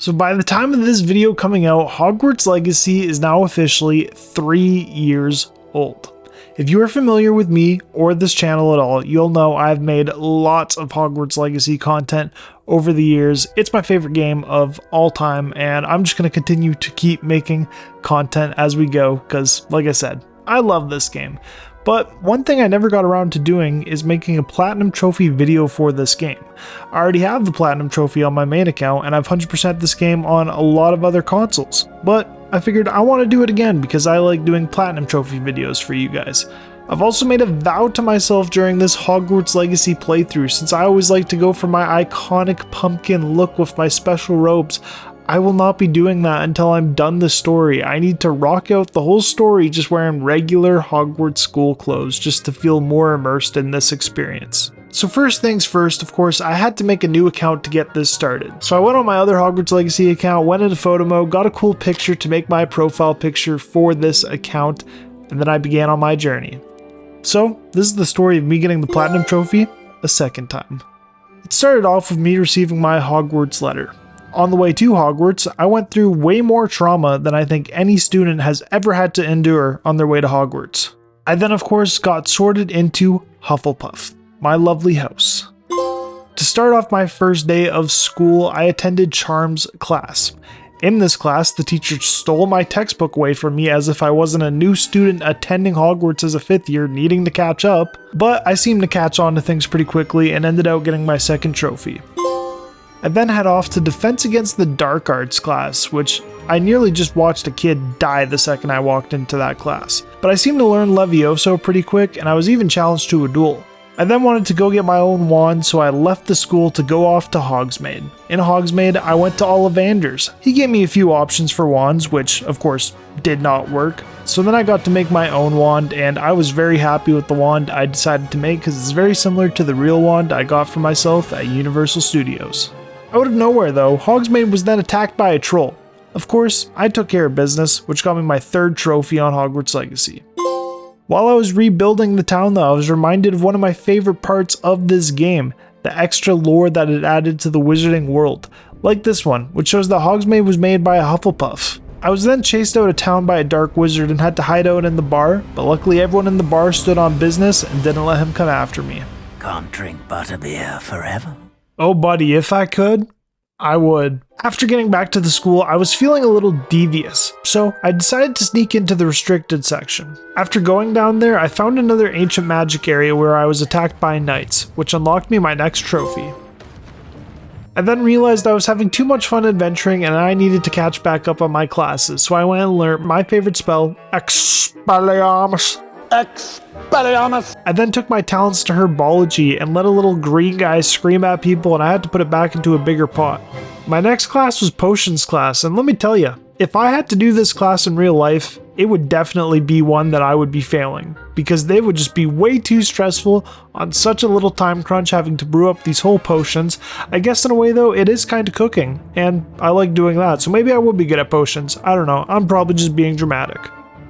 So by the time of this video coming out, Hogwarts Legacy is now officially 3 years old. If you are familiar with me or this channel at all, you'll know I've made lots of Hogwarts Legacy content over the years. It's my favorite game of all time, and I'm just going to continue to keep making content as we go because, like I said, I love this game. But one thing I never got around to doing is making a Platinum Trophy video for this game. I already have the Platinum Trophy on my main account, and I've 100%ed this game on a lot of other consoles. But I figured I want to do it again because I like doing Platinum Trophy videos for you guys. I've also made a vow to myself during this Hogwarts Legacy playthrough, since I always like to go for my iconic pumpkin look with my special robes. I will not be doing that until I'm done the story. I need to rock out the whole story just wearing regular Hogwarts school clothes just to feel more immersed in this experience. So first things first, of course, I had to make a new account to get this started. So I went on my other Hogwarts Legacy account, went into photo mode, got a cool picture to make my profile picture for this account, and then I began on my journey. So this is the story of me getting the Platinum Trophy a second time. It started off with me receiving my Hogwarts letter. On the way to Hogwarts, I went through way more trauma than I think any student has ever had to endure on their way to Hogwarts. I then of course got sorted into Hufflepuff, my lovely house. To start off my first day of school, I attended Charms class. In this class, the teacher stole my textbook away from me as if I wasn't a new student attending Hogwarts as a 5th year needing to catch up, but I seemed to catch on to things pretty quickly and ended up getting my second trophy. I then head off to Defense Against the Dark Arts class, which I nearly just watched a kid die the second I walked into that class. But I seemed to learn Levioso pretty quick, and I was even challenged to a duel. I then wanted to go get my own wand, so I left the school to go off to Hogsmeade. In Hogsmeade, I went to Ollivander's. He gave me a few options for wands, which of course did not work. So then I got to make my own wand, and I was very happy with the wand I decided to make because it's very similar to the real wand I got for myself at Universal Studios. Out of nowhere though, Hogsmeade was then attacked by a troll. Of course, I took care of business, which got me my 3rd trophy on Hogwarts Legacy. While I was rebuilding the town though, I was reminded of one of my favorite parts of this game, the extra lore that it added to the wizarding world, like this one, which shows that Hogsmeade was made by a Hufflepuff. I was then chased out of town by a dark wizard and had to hide out in the bar, but luckily everyone in the bar stood on business and didn't let him come after me. Can't drink butterbeer forever. Oh buddy, if I could, I would. After getting back to the school, I was feeling a little devious, so I decided to sneak into the restricted section. After going down there, I found another ancient magic area where I was attacked by knights, which unlocked me my next trophy. I then realized I was having too much fun adventuring and I needed to catch back up on my classes, so I went and learned my favorite spell, Expelliarmus. I then took my talents to herbology and let a little green guy scream at people, and I had to put it back into a bigger pot. My next class was potions class, and let me tell you, if I had to do this class in real life, it would definitely be one that I would be failing, because they would just be way too stressful on such a little time crunch having to brew up these whole potions. I guess in a way though, it is kind of cooking, and I like doing that, so maybe I would be good at potions. I don't know, I'm probably just being dramatic.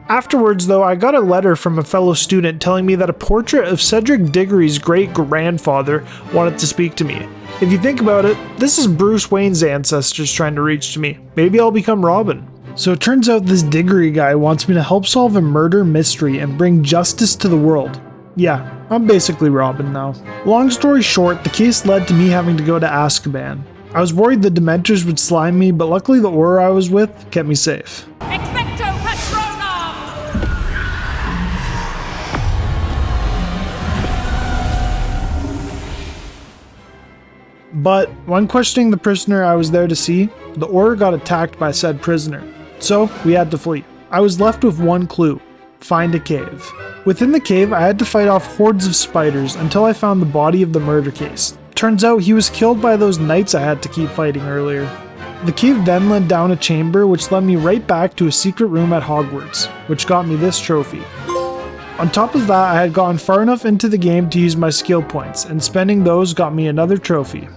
Afterwards though, I got a letter from a fellow student telling me that a portrait of Cedric Diggory's great-grandfather wanted to speak to me. If you think about it, this is Bruce Wayne's ancestors trying to reach to me. Maybe I'll become Robin. So it turns out this Diggory guy wants me to help solve a murder mystery and bring justice to the world. Yeah, I'm basically Robin now. Long story short, the case led to me having to go to Azkaban. I was worried the Dementors would slime me, but luckily the Auror I was with kept me safe. But when questioning the prisoner I was there to see, the Auror got attacked by said prisoner. So we had to flee. I was left with one clue: find a cave. Within the cave, I had to fight off hordes of spiders until I found the body of the murder case. Turns out he was killed by those knights I had to keep fighting earlier. The cave then led down a chamber which led me right back to a secret room at Hogwarts, which got me this trophy. On top of that, I had gotten far enough into the game to use my skill points, and spending those got me another trophy.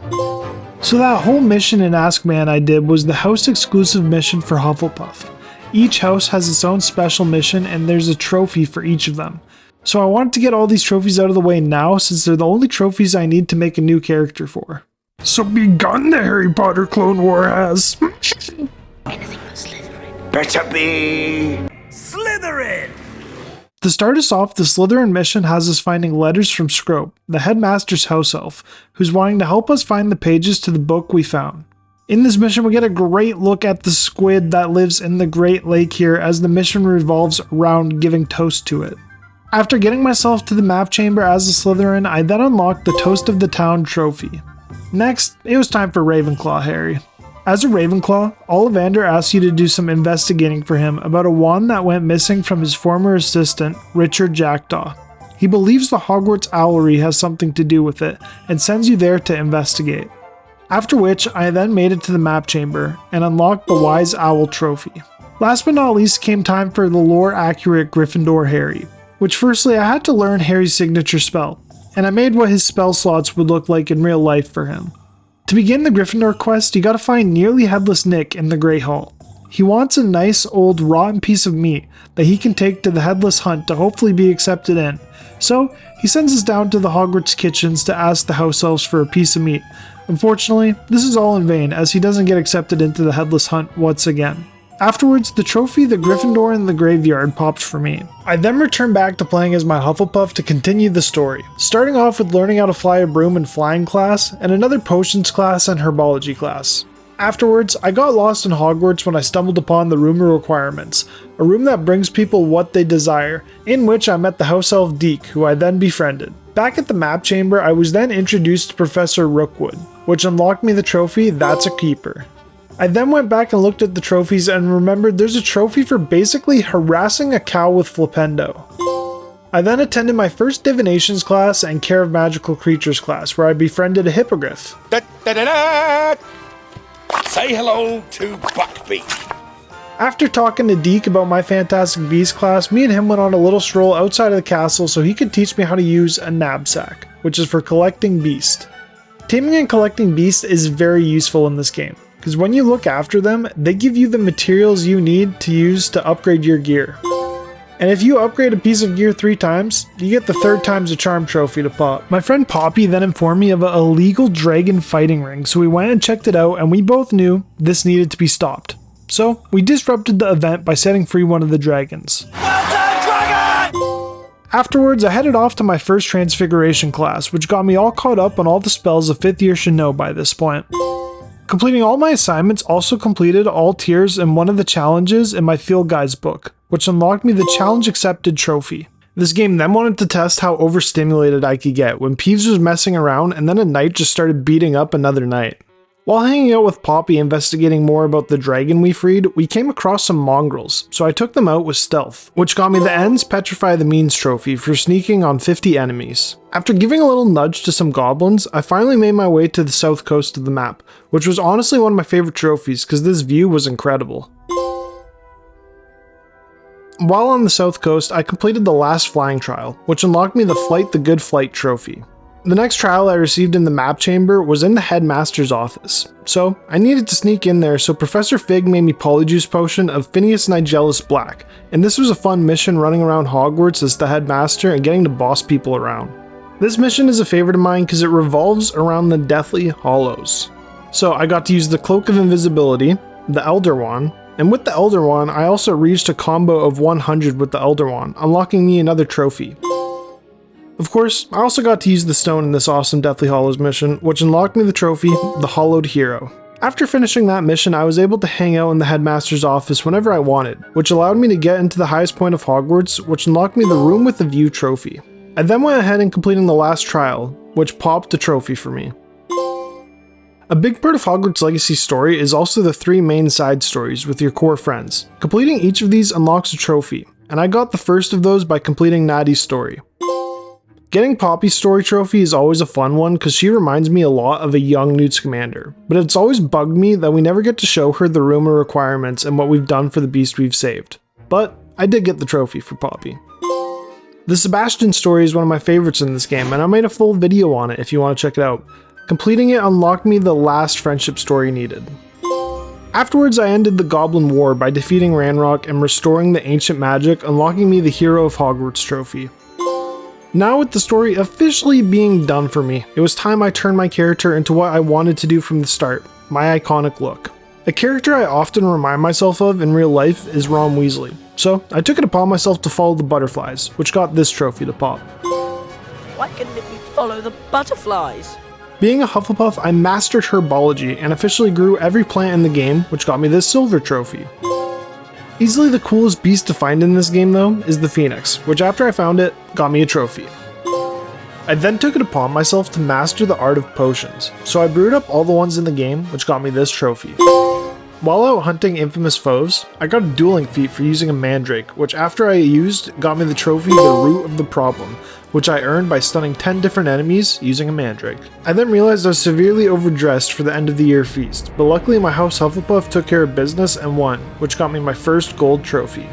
So that whole mission in Azkaban I did was the house exclusive mission for Hufflepuff. Each house has its own special mission and there's a trophy for each of them. So I wanted to get all these trophies out of the way now since they're the only trophies I need to make a new character for. So begun the Harry Potter Clone War has. Anything but Slytherin. Better be Slytherin! To start us off, the Slytherin mission has us finding letters from Scrope, the headmaster's house elf, who's wanting to help us find the pages to the book we found. In this mission, we get a great look at the squid that lives in the Great Lake here as the mission revolves around giving toast to it. After getting myself to the map chamber as a Slytherin, I then unlocked the Toast of the Town trophy. Next, it was time for Ravenclaw Harry. As a Ravenclaw, Ollivander asks you to do some investigating for him about a wand that went missing from his former assistant, Richard Jackdaw. He believes the Hogwarts Owlery has something to do with it, and sends you there to investigate. After which, I then made it to the map chamber, and unlocked the Wise Owl trophy. Last but not least came time for the lore-accurate Gryffindor Harry, which firstly I had to learn Harry's signature spell, and I made what his spell slots would look like in real life for him. To begin the Gryffindor quest, you gotta find Nearly Headless Nick in the Great Hall. He wants a nice old rotten piece of meat that he can take to the Headless Hunt to hopefully be accepted in. So, he sends us down to the Hogwarts kitchens to ask the house elves for a piece of meat. Unfortunately, this is all in vain as he doesn't get accepted into the Headless Hunt once again. Afterwards, the trophy The Gryffindor in the Graveyard popped for me. I then returned back to playing as my Hufflepuff to continue the story, starting off with learning how to fly a broom in flying class, and another potions class and herbology class. Afterwards, I got lost in Hogwarts when I stumbled upon the Room of Requirements, a room that brings people what they desire, in which I met the house elf Deke, who I then befriended. Back at the map chamber, I was then introduced to Professor Rookwood, which unlocked me the trophy That's a Keeper. I then went back and looked at the trophies and remembered there's a trophy for basically harassing a cow with Flipendo. I then attended my first divinations class and care of magical creatures class, where I befriended a hippogriff. Say hello to Buckbeak. After talking to Deke about my Fantastic Beasts class, me and him went on a little stroll outside of the castle so he could teach me how to use a knapsack, which is for collecting beast. Taming and collecting beasts is very useful in this game, because when you look after them, they give you the materials you need to use to upgrade your gear. And if you upgrade a piece of gear 3 times, you get the 3rd time's a charm trophy to pop. My friend Poppy then informed me of an illegal dragon fighting ring, so we went and checked it out and we both knew this needed to be stopped. So we disrupted the event by setting free one of the dragons. Well done, dragon! Afterwards, I headed off to my first transfiguration class, which got me all caught up on all the spells a 5th year should know by this point. Completing all my assignments also completed all tiers in one of the challenges in my field guides book, which unlocked me the challenge accepted trophy. This game then wanted to test how overstimulated I could get when Peeves was messing around and then a knight just started beating up another knight. While hanging out with Poppy investigating more about the dragon we freed, we came across some mongrels, so I took them out with stealth, which got me the Ends Petrify the Means trophy for sneaking on 50 enemies. After giving a little nudge to some goblins, I finally made my way to the south coast of the map, which was honestly one of my favorite trophies because this view was incredible. While on the south coast, I completed the last flying trial, which unlocked me the Flight the Good Flight trophy. The next trial I received in the map chamber was in the headmaster's office, so I needed to sneak in there, so Professor Fig made me Polyjuice Potion of Phineas Nigellus Black, and this was a fun mission running around Hogwarts as the headmaster and getting to boss people around. This mission is a favorite of mine because it revolves around the Deathly Hallows. So I got to use the Cloak of Invisibility, the Elder Wand, and with the Elder Wand I also reached a combo of 100 with the Elder Wand, unlocking me another trophy. Of course, I also got to use the stone in this awesome Deathly Hallows mission, which unlocked me the trophy, the Hollowed Hero. After finishing that mission, I was able to hang out in the headmaster's office whenever I wanted, which allowed me to get into the highest point of Hogwarts, which unlocked me the Room with the View trophy. I then went ahead and completed the last trial, which popped a trophy for me. A big part of Hogwarts Legacy's story is also the 3 main side stories with your core friends. Completing each of these unlocks a trophy, and I got the first of those by completing Natty's story. Getting Poppy's story trophy is always a fun one because she reminds me a lot of a young Newt Scamander, but it's always bugged me that we never get to show her the Room of Requirements and what we've done for the beast we've saved. But I did get the trophy for Poppy. The Sebastian story is one of my favorites in this game, and I made a full video on it if you want to check it out. Completing it unlocked me the last friendship story needed. Afterwards, I ended the Goblin War by defeating Ranrock and restoring the ancient magic, unlocking me the Hero of Hogwarts trophy. Now with the story officially being done for me, it was time I turned my character into what I wanted to do from the start, my iconic look. A character I often remind myself of in real life is Ron Weasley, so I took it upon myself to follow the butterflies, which got this trophy to pop. Why couldn't it be follow the butterflies? Being a Hufflepuff, I mastered herbology and officially grew every plant in the game, which got me this silver trophy. Easily the coolest beast to find in this game though is the Phoenix, which after I found it, got me a trophy. I then took it upon myself to master the art of potions, so I brewed up all the ones in the game, which got me this trophy. While out hunting infamous foes, I got a dueling feat for using a mandrake, which after I used, got me the trophy The Root of the Problem, which I earned by stunning 10 different enemies using a mandrake. I then realized I was severely overdressed for the end of the year feast, but luckily my house Hufflepuff took care of business and won, which got me my first gold trophy.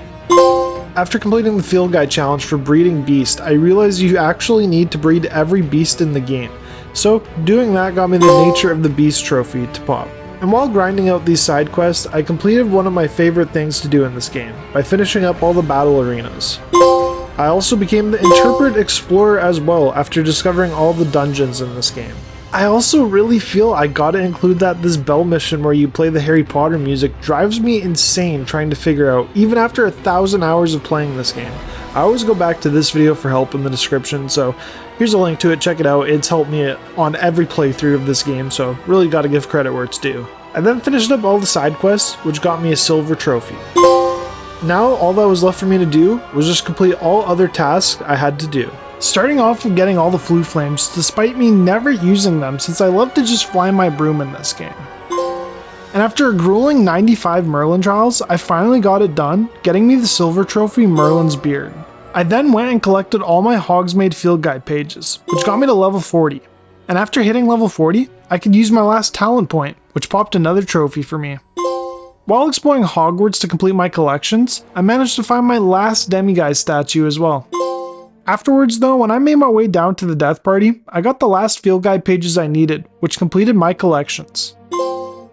After completing the field guide challenge for breeding beast, I realized you actually need to breed every beast in the game, so doing that got me the Nature of the Beast trophy to pop. And while grinding out these side quests, I completed one of my favorite things to do in this game, by finishing up all the battle arenas. I also became the Interpret Explorer as well after discovering all the dungeons in this game. I also really feel I gotta include that this bell mission where you play the Harry Potter music drives me insane trying to figure out, even after 1,000 hours of playing this game. I always go back to this video for help in the description, so here's a link to it, check it out. It's helped me on every playthrough of this game, so really gotta give credit where it's due. I then finished up all the side quests, which got me a silver trophy. Now all that was left for me to do was just complete all other tasks I had to do. Starting off with getting all the flue flames, despite me never using them since I love to just fly my broom in this game. And after a grueling 95 Merlin trials, I finally got it done, getting me the silver trophy Merlin's Beard. I then went and collected all my Hogsmeade field guide pages, which got me to level 40. And after hitting level 40, I could use my last talent point, which popped another trophy for me. While exploring Hogwarts to complete my collections, I managed to find my last demiguise statue as well. Afterwards though, when I made my way down to the death party, I got the last field guide pages I needed, which completed my collections.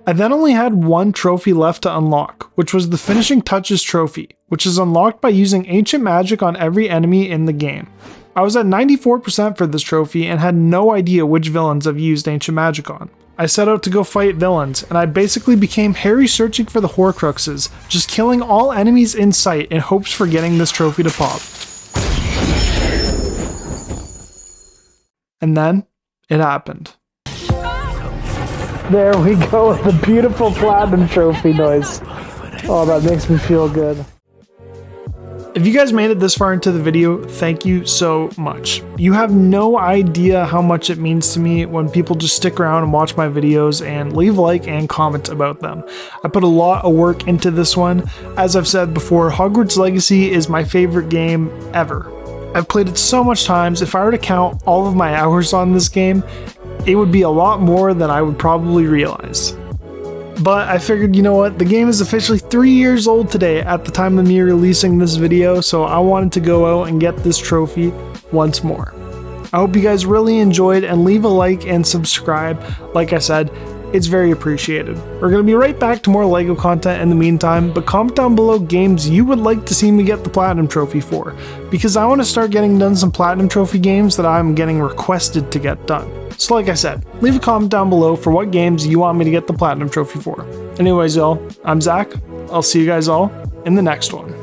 I then only had one trophy left to unlock, which was the Finishing Touches trophy, which is unlocked by using ancient magic on every enemy in the game. I was at 94% for this trophy and had no idea which villains I've used ancient magic on. I set out to go fight villains, and I basically became Harry searching for the Horcruxes, just killing all enemies in sight in hopes for getting this trophy to pop. And then, it happened. There we go with the beautiful platinum trophy noise. Oh, that makes me feel good. If you guys made it this far into the video, thank you so much. You have no idea how much it means to me when people just stick around and watch my videos and leave a like and comment about them. I put a lot of work into this one. As I've said before, Hogwarts Legacy is my favorite game ever. I've played it so much times. If I were to count all of my hours on this game, it would be a lot more than I would probably realize. But I figured, you know what, the game is officially 3 years old today at the time of me releasing this video, so I wanted to go out and get this trophy once more. I hope you guys really enjoyed, and leave a like and subscribe. Like I said, it's very appreciated. We're going to be right back to more LEGO content in the meantime, but comment down below games you would like to see me get the Platinum Trophy for, because I want to start getting done some Platinum Trophy games that I'm getting requested to get done. So like I said, leave a comment down below for what games you want me to get the Platinum Trophy for. Anyways y'all, I'm Zach. I'll see you guys all in the next one.